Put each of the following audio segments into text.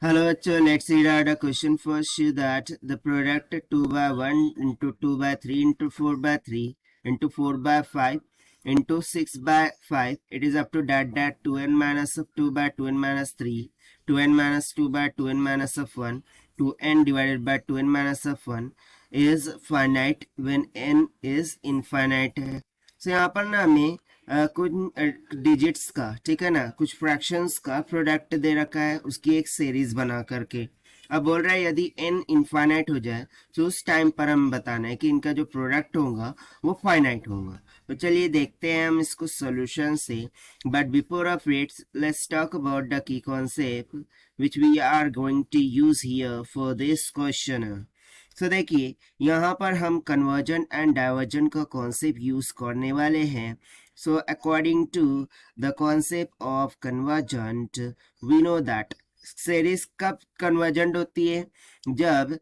Hello, let's read out a question first that the product 2 by 1 into 2 by 3 into 4 by 3 into 4 by 5 into 6 by 5, it is up to that 2n minus of 2 by 2n minus 3, 2n minus 2 by 2n minus of 1, 2n divided by 2n minus of 1 is finite when n is infinite. So यहाँ पर ना हमें कुछ digits का, ठीक है ना, कुछ फ्रैक्शंस का प्रोडक्ट दे रखा है, उसकी एक सीरीज बना करके। अब बोल रहा है यदि n इनफाइनाइट हो जाए तो उस टाइम पर हम बताना है कि इनका जो प्रोडक्ट होगा वो फाइनाइट होगा। तो चलिए देखते हैं हम इसको सॉल्यूशन से। But before of it let's talk about the key concept which we are going to use here for this question. तो देखिए यहाँ पर हम कन्वर्जन एंड डाइवर्जन का कॉन्सेप्ट यूज करने वाले हैं। So according to the concept of convergent we know that series कब कन्वर्जेंट होती है, जब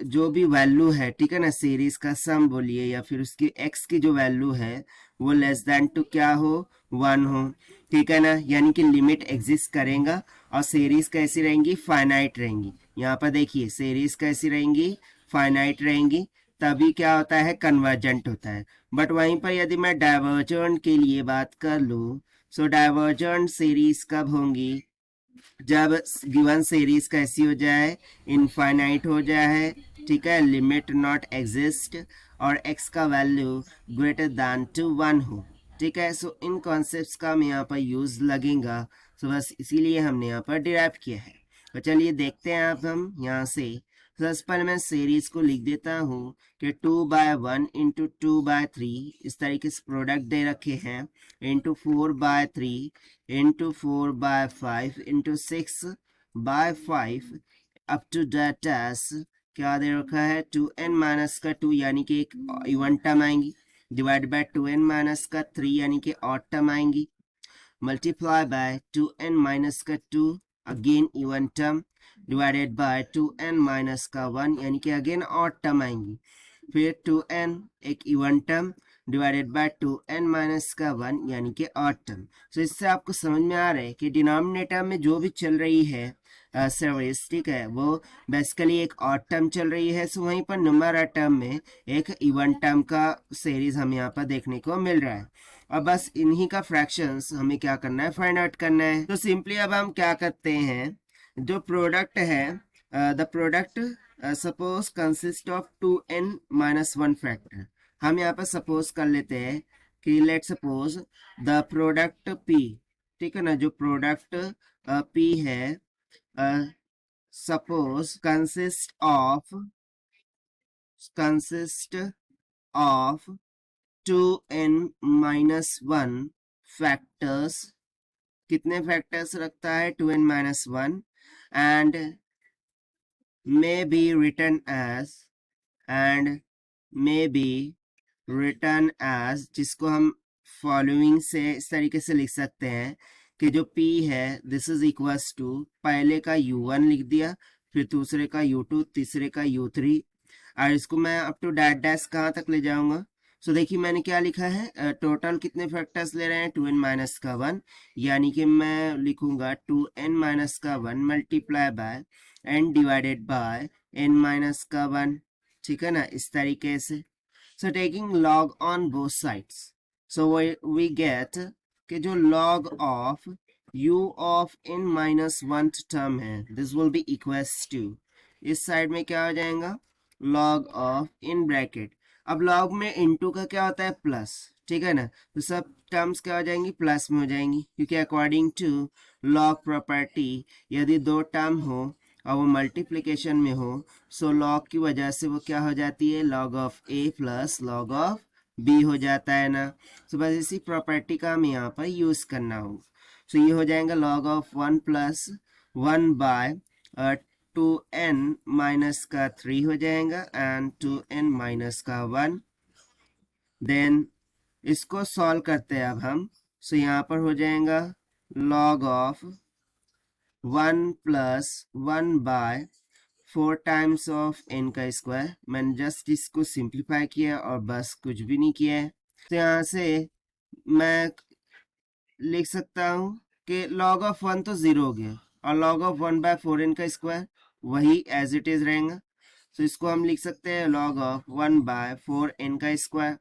जो भी वैल्यू है, ठीक है ना, सीरीज का सम बोलिए या फिर उसकी एक्स की जो वैल्यू है वो लेस देन टू क्या हो, 1 हो, ठीक है ना, यानी कि लिमिट एग्जिस्ट करेगा और सीरीज कैसी रहेंगी, फाइनाइट रहेंगी। यहाँ पर देखिए सीरीज कैसी रहेंगी, फाइनाइट रहेंगी, तभी क्या होता है, कन्वर्जेंट होता है। बट वहीं पर यदि मैं डाइवर्जेंट के लिए बात कर लूँ, सो डाइवर्जेंट सीरीज कब होंगी, जब गिवन सीरीज कैसी हो जाए, इनफाइनाइट हो जाए, ठीक है, लिमिट नॉट एग्जिस्ट और x का वैल्यू ग्रेटर दैन टू 1 हो, ठीक है। सो इन कॉन्सेप्ट्स का हम यहाँ पर यूज लगेगा, सो बस इसीलिए हमने यहाँ पर डिराइव किया है। तो चलिए देखते हैं अब हम यहाँ से। सबसे पहले मैं सीरीज को लिख देता हूँ कि 2 बाय 1 इंटू 2 बाय 3 इस तरीके से प्रोडक्ट दे रखे हैं, into 4 by 3 into 4 by 5 into 6 by 5 up to that S क्या दे रखा है, 2n माइनस का 2 यानी कि एक इवन टर्म आएंगी, डिवाइड बाय 2n माइनस का 3 यानी कि ऑड टर्म आएंगी, मल्टीप्लाई बाय 2n माइनस का 2 again even term, divided by 2n minus का 1 यानी कि अगेन ऑड टर्म आएंगी, फिर 2n एक even term divided by 2n minus का 1 यानी कि ऑड टर्म। सो इससे आपको समझ में आ रहा है कि डिनोमिनेटर में जो भी चल रही है सीरीज, ठीक है, वो बेसिकली एक ऑड टर्म चल रही है। सो वहीं पर न्यूमरेटर टर्म में एक इवन टर्म का सीरीज हमें यहाँ पर देखने को मिल रहा है। अब बस इन्हीं का फ्रैक्शंस हमें क्या करना है, फाइंड आउट करना है। तो सिंपली अब हम क्या करते हैं, जो प्रोडक्ट है, the product suppose consist of 2n minus 1 factor. हम यहाँ पर सपोज कर लेते हैं कि let suppose the product p, ठीक है ना, जो प्रोडक्ट p है, suppose consist of 2n minus 1 factors. कितने फैक्टर्स रखता है, 2n minus 1, and may be written as जिसको हम फॉलोइंग से इस तरीके से लिख सकते हैं कि जो p है दिस इज इक्वल्स टू, पहले का u1 लिख दिया, फिर दूसरे का u2, तीसरे का u3, और इसको मैं अप टू डैट डैश कहाँ तक ले जाऊंगा। सो देखिए मैंने क्या लिखा है, टोटल कितने फैक्टर्स ले रहे हैं, 2n माइनस का 1, यानी कि मैं लिखूंगा 2n माइनस का 1 multiply by n divided by n minus का 1, ठीक है ना, इस तरीके से। So taking log on both sides, so we get कि जो log of u of n minus 1 term है this will be equals to, इस साइड में क्या हो जाएगा, लॉग ऑफ इन ब्रैकेट। अब लॉग में इनटू का क्या होता है, प्लस, ठीक है ना, तो सब टर्म्स क्या हो जाएंगी, प्लस में हो जाएंगी, क्योंकि अकॉर्डिंग टू लॉग प्रॉपर्टी यदि दो टर्म हो और वो मल्टीप्लिकेशन में हो, सो लॉग की वजह से वो क्या हो जाती है, log of A plus log of B हो जाता है ना। सो बस इसी प्रॉपर्टी का हमें यहाँ पर यूज करना हो। सो ये हो जाएगा log of 1 plus 1 by 2n minus का 3 हो जाएगा एंड 2n माइनस का 1। देन इसको सॉल्व करते हैं अब हम। सो यहाँ पर हो जाएगा log of 1 plus 1 by 4 times of n का स्क्वायर। मैंने जस्ट इसको सिंप्लीफाई किया और बस कुछ भी नहीं किया है। तो यहाँ से मैं लिख सकता हूँ कि log ऑफ 1 तो 0 हो गया, और log of 1/4n का स्क्वायर वही एज इट इज रहेगा। तो इसको हम लिख सकते हैं log of 1/4n का स्क्वायर।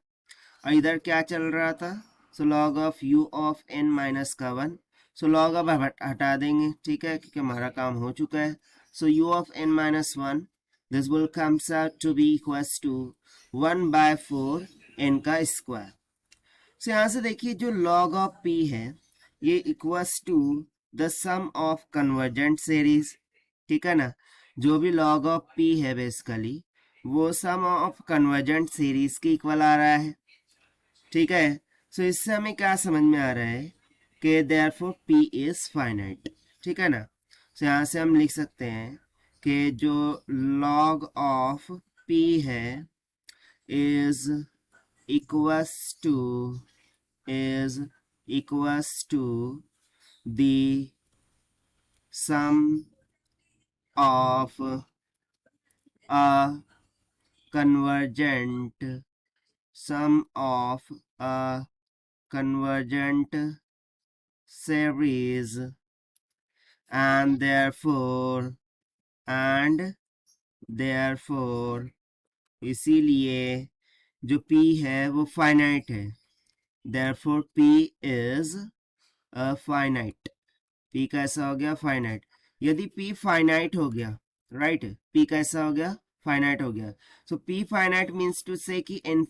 और इधर क्या चल रहा था, सो log of u of n minus का 1। सो log अब हटा देंगे, ठीक है, क्योंकि हमारा काम हो चुका है। So u of n minus 1 this will comes out to be equals to 1/4n का स्क्वायर। सो यहाँ से देखिए जो log of p है ये equals to the sum of convergent series, ठीक है ना। जो भी log of p है बेसिकली वो सम ऑफ कन्वर्जेंट सीरीज के इक्वल आ रहा है, ठीक है। सो इससे हमें क्या समझ में आ रहा है कि देयरफॉर p इज फाइनाइट, ठीक है ना। सो यहाँ से हम लिख सकते हैं कि जो log ऑफ p है is equals to the sum of a convergent series and therefore इसीलिए जो p है वो फाइनाइट है। therefore p is a finite, p कैसा हो गया, फाइनाइट। यदि p फाइनाइट हो गया, राइट, p कैसा हो गया, फाइनाइट हो गया। सो p फाइनाइट मीन्स टू से कि इन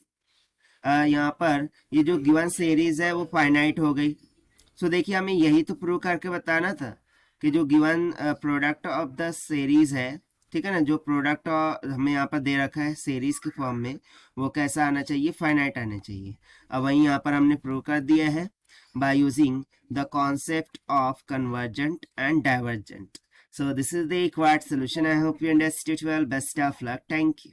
यहाँ पर ये जो गिवन सीरीज है वो फाइनाइट हो गई। सो देखिए हमें यही तो प्रूव करके बताना था कि जो given product of the series है, ठीक है ना, जो प्रोडक्ट हमें यहाँ पर दे रखा है सीरीज के फॉर्म में वो कैसा आना चाहिए, फाइनाइट आना चाहिए। अब वहीं यहाँ पर हमने प्रूव कर दिया है by using the concept of convergent and divergent. So this is the required solution. I hope you understood well. Best of luck. Thank you.